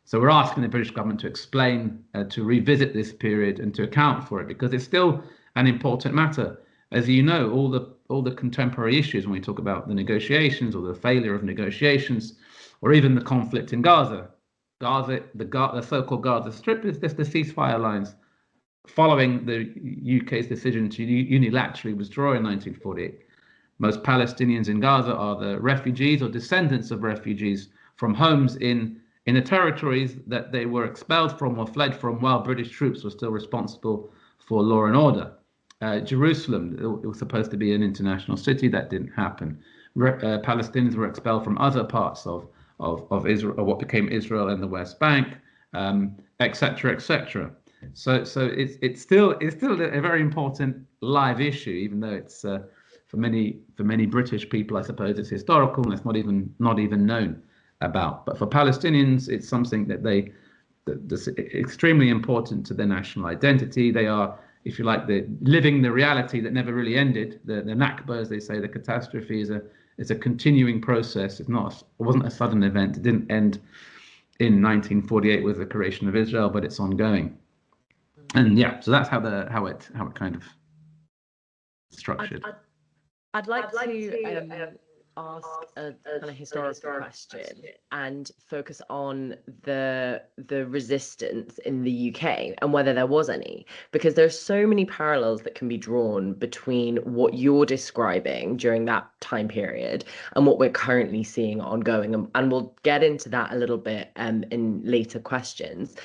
So we're asking the British government to explain, to revisit this period and to account for it, because it's still an important matter. As you know, all the contemporary issues when we talk about the negotiations or the failure of negotiations, or even the conflict in Gaza, the so-called Gaza Strip is just the ceasefire lines following the UK's decision to unilaterally withdraw in 1948. Most Palestinians in Gaza are the refugees or descendants of refugees from homes in the territories that they were expelled from or fled from while British troops were still responsible for law and order. Jerusalem, it was supposed to be an international city. That didn't happen. Palestinians were expelled from other parts of Israel, or what became Israel and the West Bank, etc., etc. So it's still a very important live issue, even though it's for many British people, I suppose it's historical and it's not even known about. But for Palestinians, it's something that's extremely important to their national identity. They are, if you like, living the reality that never really ended. The Nakba, as they say, the catastrophe is a continuing process. It wasn't a sudden event. It didn't end in 1948 with the creation of Israel, but it's ongoing. And yeah, so that's how it kind of structured. I'd like to ask a kind of historical question and focus on the resistance in the UK and whether there was any, because there's so many parallels that can be drawn between what you're describing during that time period and what we're currently seeing ongoing, and we'll get into that a little bit in later questions.